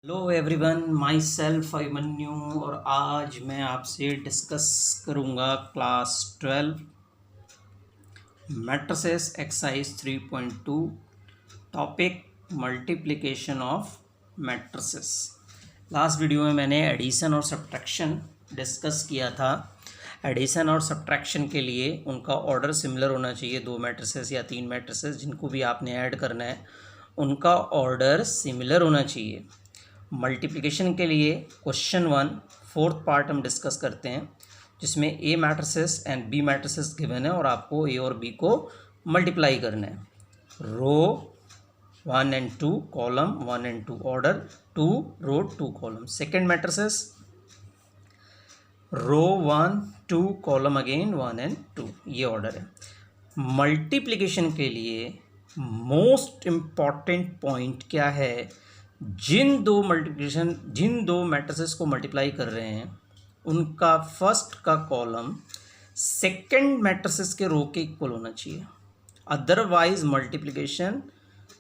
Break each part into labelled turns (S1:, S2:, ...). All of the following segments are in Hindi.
S1: Hello everyone, my self Abhimanyu और आज मैं आपसे डिस्कस करूंगा class 12 matrices exercise 3.2 topic multiplication of matrices. Last video में मैंने एडिशन और सब्ट्रैक्शन डिस्कस किया था। एडिशन और सब्ट्रैक्शन के लिए उनका ऑर्डर सिमिलर होना चाहिए। दो मैट्रिसेस या तीन मैट्रिसेस जिनको भी आपने ऐड करना है उनका ऑर्डर सिमिलर होना चाहिए। मल्टीप्लिकेशन के लिए क्वेश्चन 1 फोर्थ पार्ट हम डिस्कस करते हैं, जिसमें A matrices and B matrices given है और आपको ए और बी को मल्टीप्लाई करना है। Row 1 and 2, column 1 and 2, order 2 row 2 column. Second matrices row 1 2 column again 1 and 2, ये ऑर्डर है। मल्टीप्लिकेशन के लिए मोस्ट इम्पॉर्टेंट पॉइंट क्या है? जिन दो मैट्रिसेस को मल्टीप्लाई कर रहे हैं उनका फर्स्ट का कॉलम सेकंड मैट्रिसेस के रो के इक्वल होना चाहिए, otherwise multiplication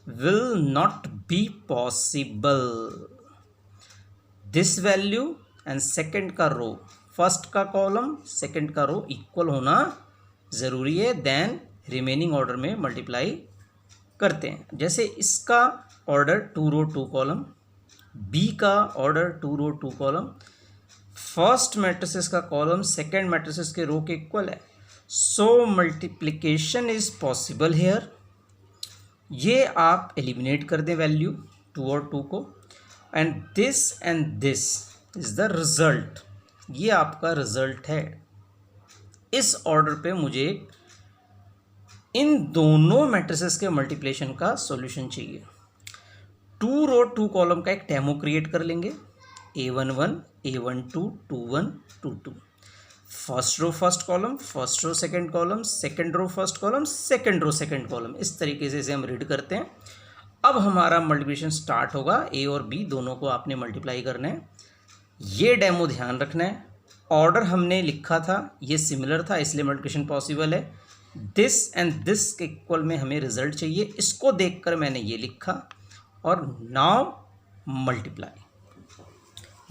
S1: will not be possible. This value and second का रो, फर्स्ट का कॉलम सेकंड का रो इक्वल होना ज़रूरी है, देन रिमेनिंग ऑर्डर में मल्टीप्लाई करते हैं। जैसे इसका ऑर्डर 2 रो 2 कॉलम, बी का order 2 row 2 column, first matrices का कॉलम सेकंड मैट्रिसेस के रो के इक्वल है, सो मल्टीप्लिकेशन इज पॉसिबल हेयर। ये आप एलिमिनेट कर दें वैल्यू 2 और 2 को, and this is the result. ये आपका रिजल्ट है। इस ऑर्डर पे मुझे इन दोनों मैट्रिसेस के मल्टीप्लिकेशन का सॉल्यूशन चाहिए। 2 रो 2 कॉलम का एक डेमो क्रिएट कर लेंगे। A11 A12 21 22, first row first column, first row second column, second row first column, second row second column. इस तरीके से इसे हम रीड करते हैं। अब हमारा मल्टीप्लिकेशन स्टार्ट होगा। ए और बी दोनों को आपने मल्टीप्लाई करना है। ये डेमो ध्यान रखना है। ऑर्डर हमने लिखा था, ये सिमिलर था, इसलिए मल्टीप्लिकेशन पॉसिबल है। दिस एंड दिस के इक्वल में हमें रिजल्ट चाहिए, इसको देखकर मैंने ये लिखा। और नाउ मल्टीप्लाई।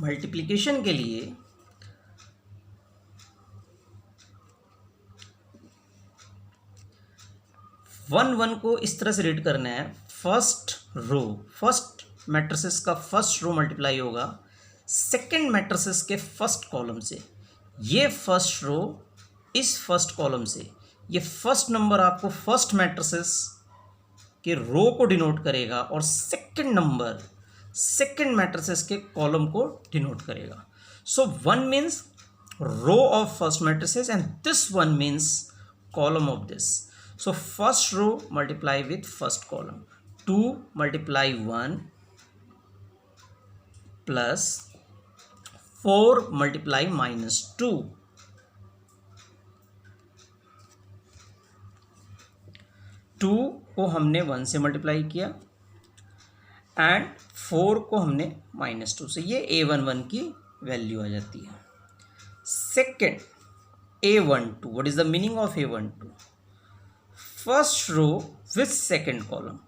S1: मल्टीप्लिकेशन के लिए वन को इस तरह से रीड करना है। फर्स्ट रो, फर्स्ट मैट्रिसेस का फर्स्ट रो मल्टीप्लाई होगा सेकंड मैट्रिसेस के फर्स्ट कॉलम से। ये फर्स्ट रो इस फर्स्ट कॉलम से, ये फर्स्ट नंबर आपको फर्स्ट मैट्रिसेस के रो को डिनोट करेगा और सेकंड नंबर सेकंड मैट्रिसेस के कॉलम को डिनोट करेगा। So 1 means row of first matrices and this 1 means column of this. So first row multiply with first column, 2 multiply 1 plus 4 multiply -2, 2 को हमने 1 से मल्टीप्लाई किया एंड 4 को हमने -2 से। ये A11 की वैल्यू आ जाती है। Second A12, what is the meaning of A12? First row with second column,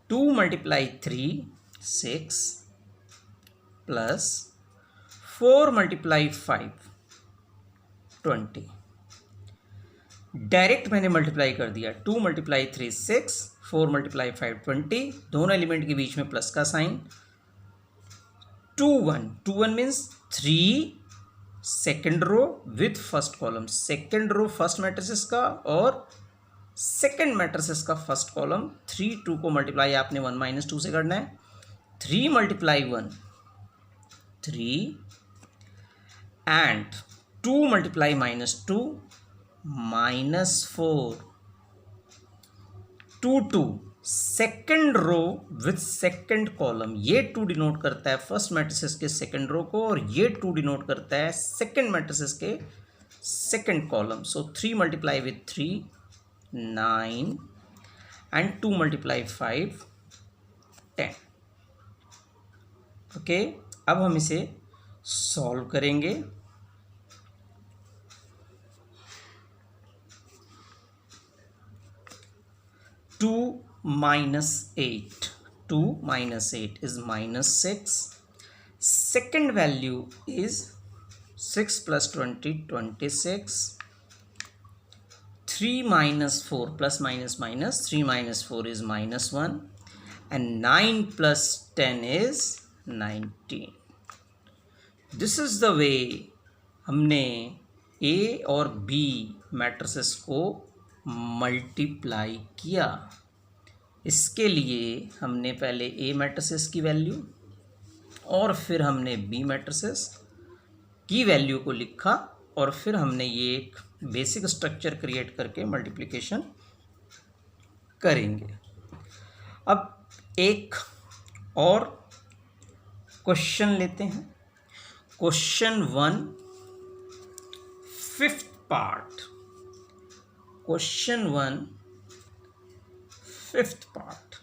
S1: 2 multiply 3 6 plus 4 multiply 5 20। Direct मैंने मल्टीप्लाई कर दिया। 2 मल्टीप्लाई 3 6, 4 मल्टीप्लाई 5 20, दोनों एलिमेंट के बीच में प्लस का sign. 2 1 means 3 second row with first column, second row first matrices का और सेकेंड मैट्रिसेस का फर्स्ट कॉलम। 3 2 को मल्टीप्लाई आपने 1 -2 से करना है। 3 multiply 1 3 and 2 multiply -2 -4 2 2, second row with second column. ये 2 डिनोट करता है फर्स्ट मैट्रिसेस के सेकेंड रो को और ये 2 डिनोट करता है सेकेंड मैट्रिसेस के second column. So 3 multiply with 3 9 and 2 multiply 5 10। Okay, अब हम इसे सॉल्व करेंगे। 2 - 8, 2 - 8 is -6, second value is 6 + 20 26, 3 - 4 plus minus minus 3 - 4 is -1 and 9 + 10 is 19. This is the way हमने ए और बी मैट्रिसेस को मल्टीप्लाई किया। इसके लिए हमने पहले ए मैट्रिसेस की वैल्यू और फिर हमने बी मैट्रिसेस की वैल्यू को लिखा और फिर हमने ये एक बेसिक स्ट्रक्चर क्रिएट करके मल्टीप्लिकेशन करेंगे। अब एक और क्वेश्चन लेते हैं। Question 1 5th part. Question 1 5th part.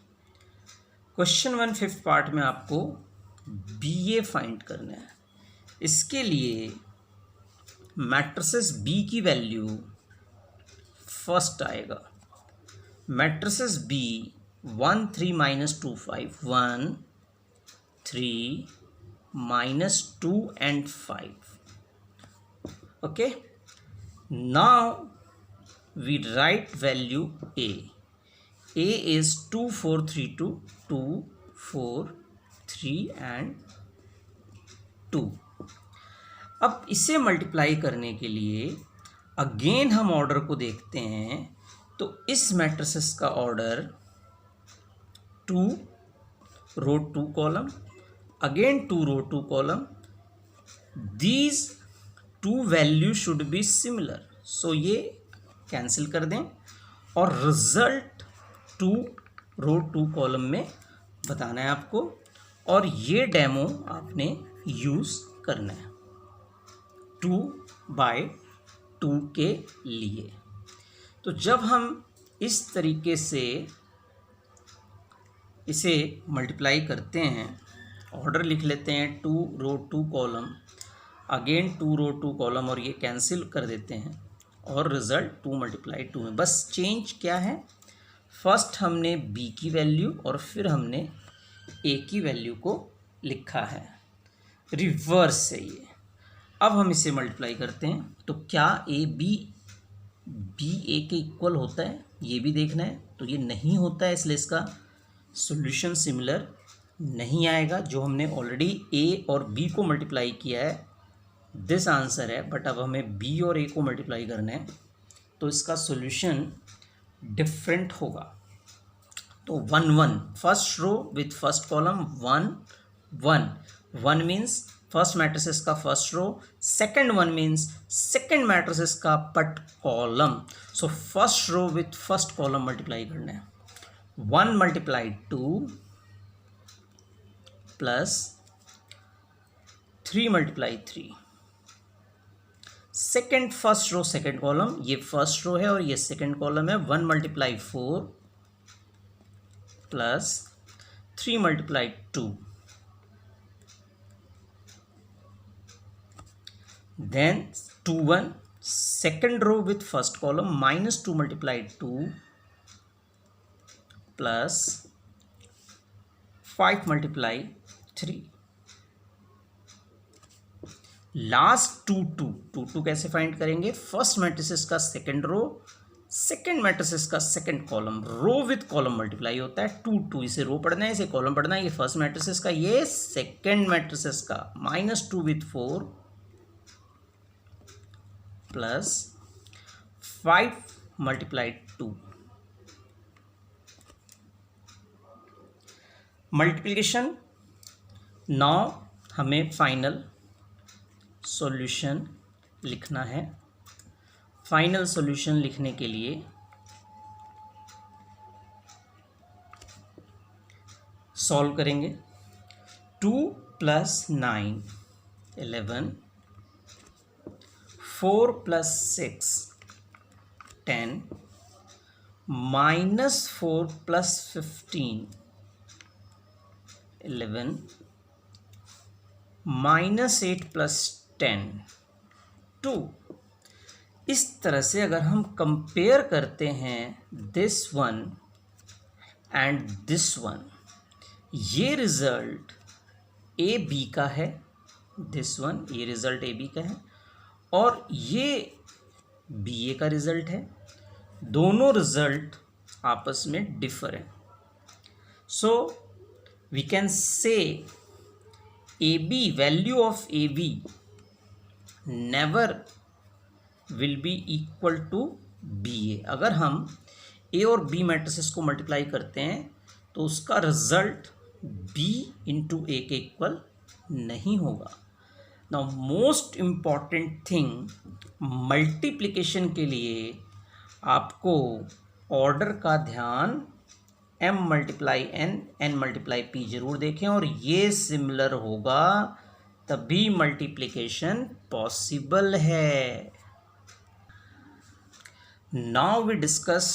S1: Question 1 5th part में आपको BA फाइंड करना है। इसके लिए मैट्रिसेस B की वैल्यू फर्स्ट आएगा। Matrices B 1 3 - 2 5 1 3 -2 and 5. Okay, now we write value A. A is 2 4 3 2 2 4 3 and 2. अब इसे मल्टीप्लाई करने के लिए अगेन हम ऑर्डर को देखते हैं। तो इस मैट्रिसेस का order 2 row 2 column, again 2 row 2 column. These two values should be similar. So ये कैंसिल कर दें और रिजल्ट 2 row 2 column में बताना है आपको और ये डेमो आपने यूज़ करना है 2/2 के लिए। तो जब हम इस तरीके से इसे मल्टीप्लाई करते हैं, ऑर्डर लिख लेते हैं 2 row 2 column, again 2 row 2 column और ये कैंसिल कर देते हैं और रिजल्ट 2 × 2 में। बस चेंज क्या है, फर्स्ट हमने B की वैल्यू और फिर हमने A की वैल्यू को लिखा है, रिवर्स से ये। अब हम इसे मल्टीप्लाई करते हैं तो क्या B A के इक्वल होता है, ये भी देखना है। तो ये नहीं होता है, इसलिए इसका सॉल्यूशन सिमिलर नहीं आएगा। जो हमने ऑलरेडी A और B को मल्टीप्लाई किया है दिस आंसर है, बट अब हमें B और A को मल्टीप्लाई करना है तो इसका सॉल्यूशन डिफरेंट होगा। तो 1 1 first row with first column 1 1 1 means first matrices का first row, second 1 means second matrices का but column. So first row with first column multiply करना है। 1 × 2 plus 3 × 3। Second first row second column, ये फर्स्ट रो है और ये सेकेंड कॉलम है। 1 × 4 plus 3 × 2। Then 2 1 second row with first column -2 × 2 plus 5 × 3। Last 2 2 कैसे फाइंड करेंगे, फर्स्ट मैट्रिसेस का सेकंड रो, सेकंड मैट्रिसेस का second column, row with column multiply होता है। 2 2 इसे रो पढ़ना है, इसे कॉलम पढ़ना है। ये फर्स्ट मैट्रिसेस का, ये सेकंड मैट्रिसेस का। -2 विथ 4 प्लस 5 × 2। मल्टीप्लिकेशन। नाउ हमें फाइनल सॉल्यूशन लिखना है। फाइनल सॉल्यूशन लिखने के लिए सॉल्व करेंगे। 2 + 9 11, 4 + 6 10, -4 + 15 11, -8 + 10 2। इस तरह से अगर हम कंपेयर करते हैं this one and this one, ये रिजल्ट ए बी का है, दिस वन, ये रिजल्ट ए बी का है, और ये बी ए का रिजल्ट है। दोनों रिजल्ट आपस में डिफर है। सो we can say A B, value of A B never will be equal to B A. अगर हम ए और बी मैट्रिसेस को मल्टीप्लाई करते हैं तो उसका रिजल्ट बी इंटू ए के इक्वल नहीं होगा। Now most important thing, multiplication के लिए आपको ऑर्डर का ध्यान m multiply n multiply p जरूर देखें, और ये सिमिलर होगा तभी मल्टीप्लिकेशन पॉसिबल है। Now we discuss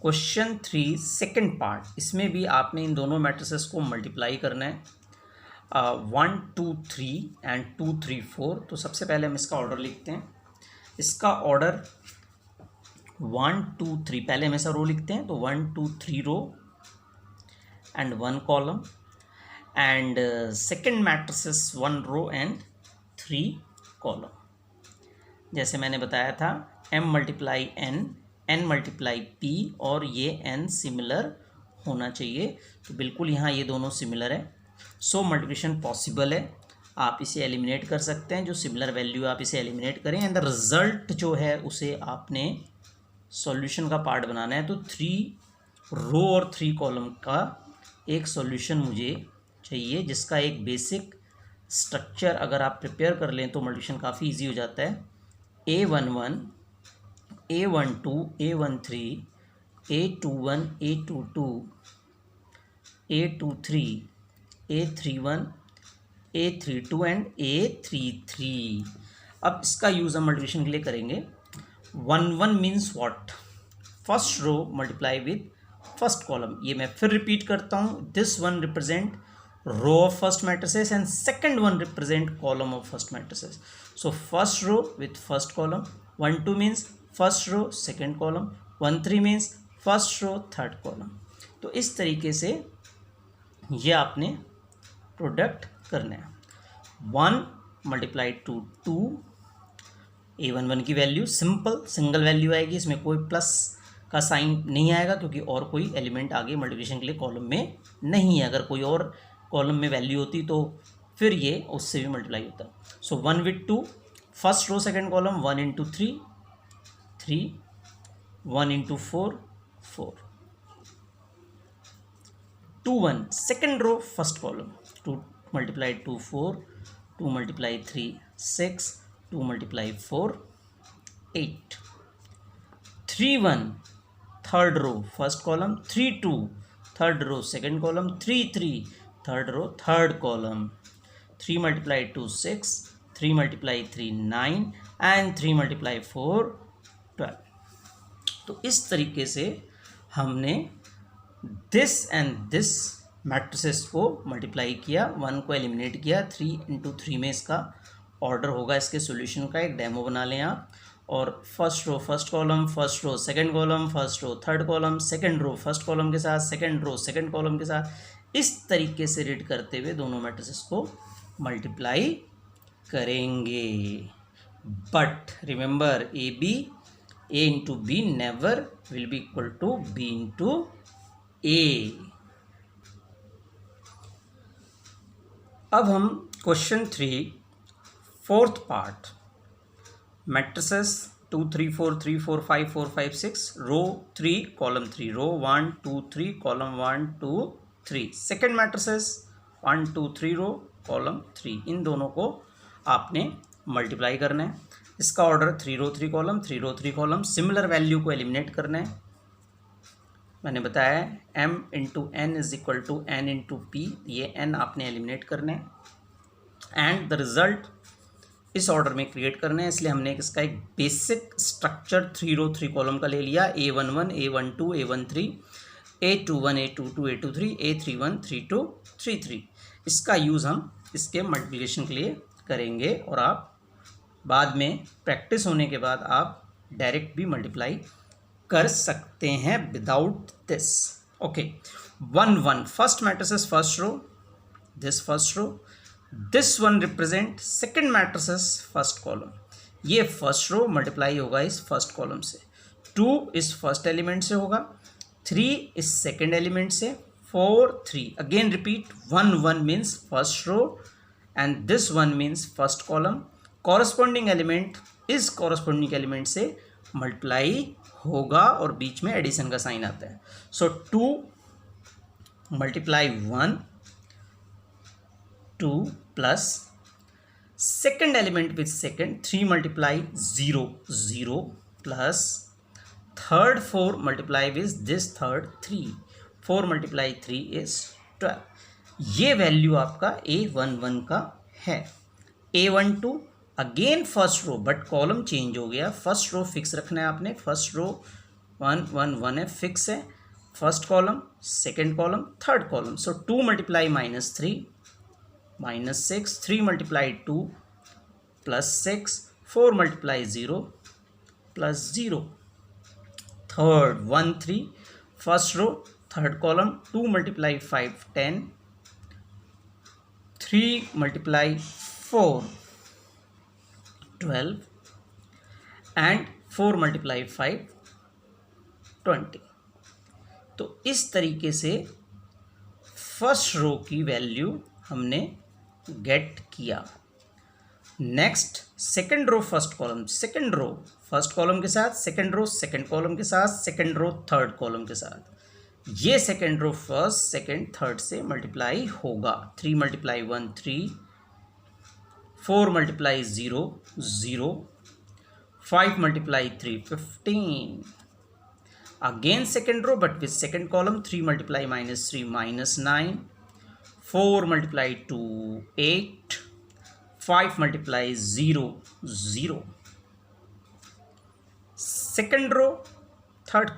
S1: question 3 second part. इसमें भी आपने इन दोनों मैट्रिसेस को मल्टीप्लाई करना है, 1 2 3 एंड 2 3 4। तो सबसे पहले हम इसका ऑर्डर लिखते हैं। इसका ऑर्डर 1 2 3, पहले हम ऐसा रो लिखते हैं, तो 1 2 3 row and 1 column, and second matrices 1 row and 3 column. जैसे मैंने बताया था m multiply n multiply p, और ये n सिमिलर होना चाहिए। तो बिल्कुल यहाँ ये दोनों सिमिलर है, सो मल्टीप्लिकेशन पॉसिबल है। आप इसे एलिमिनेट कर सकते हैं, जो सिमिलर वैल्यू आप इसे एलिमिनेट करें, एंड द रिजल्ट जो है उसे आपने सॉल्यूशन का पार्ट बनाना है। तो 3 रो और 3 कॉलम का एक सॉल्यूशन मुझे चाहिए, जिसका एक बेसिक स्ट्रक्चर अगर आप प्रिपेयर कर लें तो मल्टीप्लिकेशन काफ़ी इजी हो जाता है। A11 A12 A13 A21 A22 A23 A31 A32 and A33। अब इसका यूज़ हम मल्टीप्लिकेशन के लिए करेंगे। 1 1 means what? First row multiply with first column. ये मैं फिर रिपीट करता हूँ, this one represent row of first matrices and second one represent column of first matrices. So first row with first column, 1 2 means first row second column, 1 3 means first row third column. तो इस तरीके से ये आपने प्रोडक्ट करना है। 1 मल्टीप्लाई टू 2, A11 की वैल्यू सिंपल सिंगल वैल्यू आएगी, इसमें कोई प्लस का साइन नहीं आएगा क्योंकि और कोई एलिमेंट आगे मल्टीप्लिकेशन के लिए कॉलम में नहीं है। अगर कोई और कॉलम में वैल्यू होती तो फिर ये उससे भी मल्टीप्लाई होता। So 1 with 2, first row second column, 1 into 3 3, 1 into 4 4, 2 1 second row first column, 2 multiply 2 4, 2 multiply 3 6, 2 multiply 4 8, 3 1 third row first column, 3 2 third row second column, 3 3 third row third column, 3 multiply 2 6, 3 multiply 3 9 and 3 multiply 4 12। तो इस तरीके से हमने दिस एंड दिस मैट्रिसेस को मल्टीप्लाई किया, 1 को एलिमिनेट किया। 3 इंटू 3 में इसका ऑर्डर होगा इसके सॉल्यूशन का, एक डेमो बना लें आप। और first row first column, first row second column, first row third column, second row first column के साथ, सेकंड रो सेकंड कॉलम के साथ, इस तरीके से रीड करते हुए दोनों मैट्रिसेस को मल्टीप्लाई करेंगे। But remember, A into B never will be equal to B into A. अब हम question 3 fourth part, matrices 2 3 4 3 4 5 4 5 6, row 3 column 3, row 1 2 3 column 1 2 3, second matrices 1 2 3 row column 3, इन दोनों को आपने मल्टीप्लाई करना है। इसका order 3 row 3 column, 3 row 3 column, similar value को एलिमिनेट करना है। मैंने बताया है m into N is equal to N into P, ये n आपने एलिमिनेट करना है एंड द रिजल्ट इस ऑर्डर में क्रिएट करना है। इसलिए हमने इसका एक बेसिक स्ट्रक्चर 3 रो 3 कॉलम का ले लिया, A11 A12 A13 A21 A22 A23 A31 32 33। इसका यूज़ हम इसके मल्टीप्लिकेशन के लिए करेंगे और आप बाद में प्रैक्टिस होने के बाद आप डायरेक्ट भी मल्टीप्लाई कर सकते हैं without this. Okay, 1 1 first matrices first row, this first row, this one represent second matrices first column, ये फर्स्ट रो मल्टीप्लाई होगा इस फर्स्ट कॉलम से, 2 इस फर्स्ट एलिमेंट से होगा, 3 इस सेकेंड एलिमेंट से, 4 3 again repeat, 1 1 means first row and this 1 means first column, corresponding element इस कॉरस्पॉन्डिंग एलिमेंट से मल्टीप्लाई होगा और बीच में एडिशन का साइन आता है। So 2 multiply 1 2 plus second element with second 3 multiply 0 0 plus third 4 multiply with this third 3 4 multiply 3 is 12। ये वैल्यू आपका A11 का है। A12 again first row but column change हो गया, फर्स्ट रो फिक्स रखना है आपने, फर्स्ट रो 1 1 1 है, फिक्स है, first column second column third column. So 2 multiply -3 -6, 3 multiply 2 +6, 4 multiply 0 +0, third 1 3 first row third column, 2 multiply 5 10, 3 multiply 4 12 and 4 multiply 5 20। तो इस तरीके से फर्स्ट रो की वैल्यू हमने गेट किया। Next second row first column, second row first column के साथ, सेकेंड रो सेकेंड कॉलम के साथ, सेकेंड रो थर्ड कॉलम के साथ, ये second row first second third से मल्टीप्लाई होगा। 3 multiply 1 3, 4 multiply 0 0, 5 multiply 3 15, again second row but with second column, 3 multiply -3 -9, 4 multiply 2 8, 5 multiply 0 0, second row third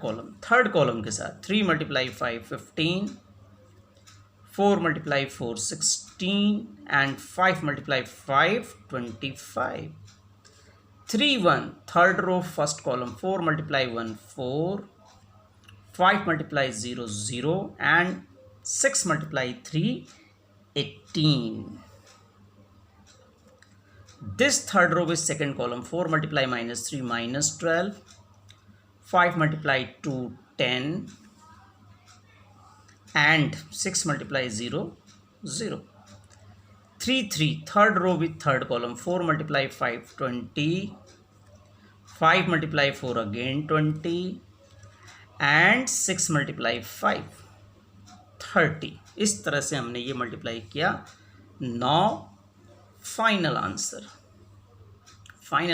S1: column के साथ, 3 multiply 5 15, 4 multiply 4 16 and 5 multiply 5 25, 3 1 third row first column, 4 multiply 1 4, 5 multiply 0 0 and 6 multiply 3 18। This third row is second column, 4 multiply -3 -12, 5 multiply 2 10 and 6 multiply 0 0, 3 3 third row with third column, 4 multiply 5 20, 5 multiply 4 again 20 and 6 multiply 5 30। इस तरह से हमने ये मल्टीप्लाई किया। नाउ फाइनल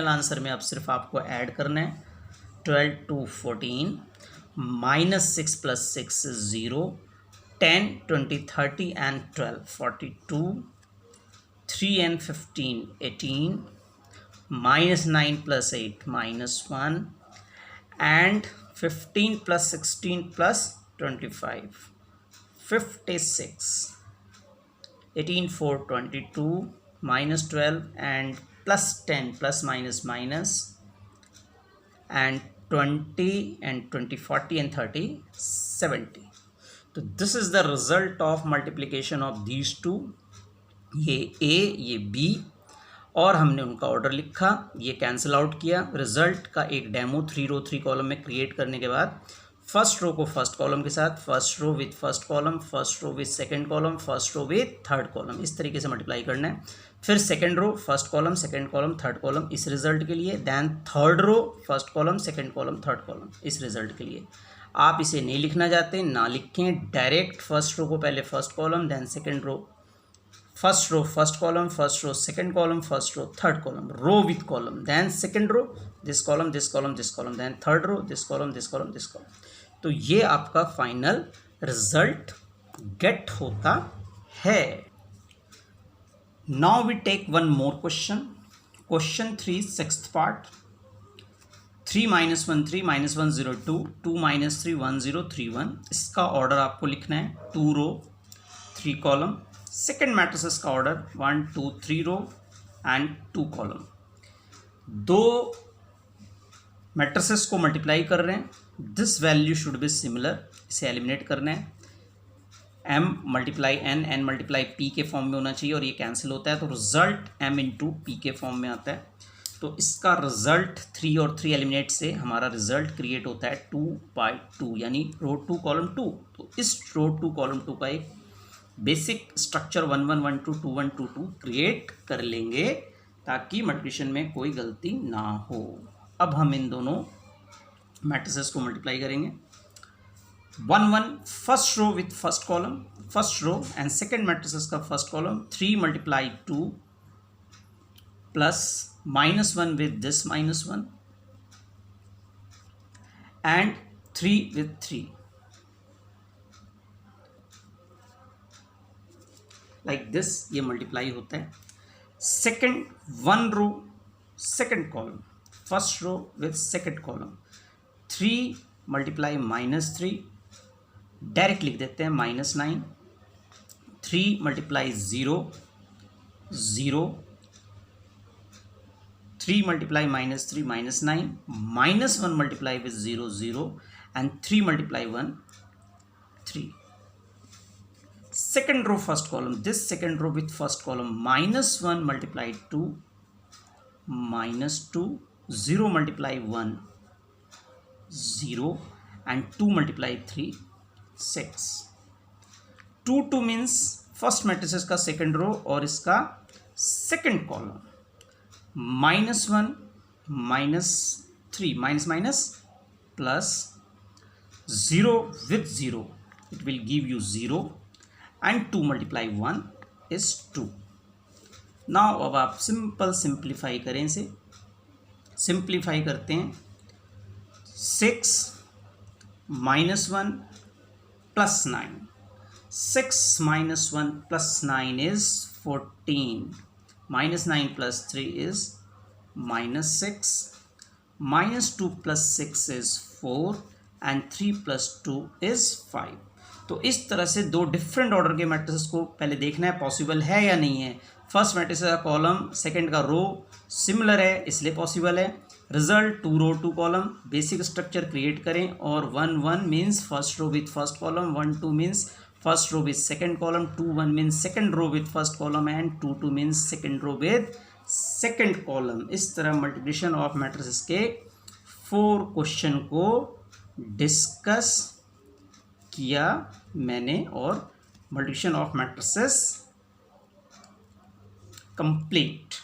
S1: आंसर में अब सिर्फ आपको ऐड करना है 12 2 14, -6 + 6 is 0, 10 20 30 and 12 42, 3 and 15 18, -9 + 8 -1 and 15 + 16 + 25 56, 18 4 22, -12 and +10 ± and 20 and 20 40 and 30 70। तो this is the result of multiplication of these two, ये ए ये बी, और हमने उनका ऑर्डर लिखा, ये कैंसिल आउट किया। रिजल्ट का एक डेमो 3 रो 3 कॉलम में क्रिएट करने के बाद फर्स्ट रो को फर्स्ट कॉलम के साथ, first row with first column, first row with second column, first row with third column, इस तरीके से मल्टीप्लाई करना है। फिर second row first column second column third column इस रिजल्ट के लिए, then third row first column second column third column इस रिजल्ट के लिए। आप इसे नहीं लिखना चाहते ना लिखें, डायरेक्ट फर्स्ट रो को पहले first column, then second row first column, first row second column, first row third column, row with column, then second row this column this column this column, then third row this column this column this column. तो ये आपका फाइनल रिजल्ट गेट होता है। Now we take one more question, question 3 6th part. 3 - 1 3 -1 0 2 2 - 3 1 0 3 1। इसका ऑर्डर आपको लिखना है 2 रो 3 कॉलम। सेकेंड मैट्रिसेस का ऑर्डर 1 2 3 रो एंड 2 कॉलम। दो मैट्रिसेस को मल्टीप्लाई कर रहे हैं, this value should be similar, इसे एलिमिनेट करना है। m multiply n multiply p के फॉर्म में होना चाहिए और ये कैंसिल होता है तो रिजल्ट m इंटू पी के फॉर्म में आता है। तो इसका रिजल्ट 3 और 3 एलिमिनेट से हमारा रिजल्ट क्रिएट होता है 2/2 यानी रो 2 कॉलम 2। तो इस रो 2 कॉलम 2 का एक बेसिक स्ट्रक्चर 1 1 1 2 2 1 2 2 क्रिएट कर लेंगे ताकि मल्टीप्लिकेशन में कोई गलती ना हो। अब हम इन दोनों मैट्रिसेस को मल्टीप्लाई करेंगे। 1 1 first row with first column, first row and second matrices का first column 3 multiply 2 plus -1 with this -1 and 3 with 3 like this, ये मल्टीप्लाई होता है। Second 1 row second column, first row with second column 3 multiply -3, direct लिख देते हैं -9, 3 multiply 0 0, 3 multiply -3 -9, -1 multiply with 0 0 and 3 multiply 1 3. Second row first column, this second row with first column -1 multiply 2 -2, 0 multiply 1 0 and 2 multiply 3 6. 2 2 means first matrices का सेकेंड रो और इसका second column -1 -3 minus plus 0 with 0 it will give you 0 and 2 multiply 1 is 2. Now अब आप सिंप्लीफाई करें, इसे सिंप्लीफाई करते हैं। 6 -1 plus 9, 6 minus 1 plus 9 is 14, -9 plus 3 is -6, -2 plus 6 is 4 and 3 plus 2 is 5. तो इस तरह से दो डिफरेंट ऑर्डर के मैट्रिसेस को पहले देखना है पॉसिबल है या नहीं है। फर्स्ट मैट्रिक्स का कॉलम सेकंड का रो सिमिलर है इसलिए पॉसिबल है। Result 2 row 2 column, basic structure create करें और 1 1 means first row with first column, 1 2 means first row with second column, 2 1 means second row with first column and 2 2 means second row with second column. इस तरह मल्टीप्लिकेशन ऑफ मैट्रिसेस के 4 क्वेश्चन को डिस्कस किया मैंने और मल्टीप्लिकेशन ऑफ मैट्रिसेस कंप्लीट।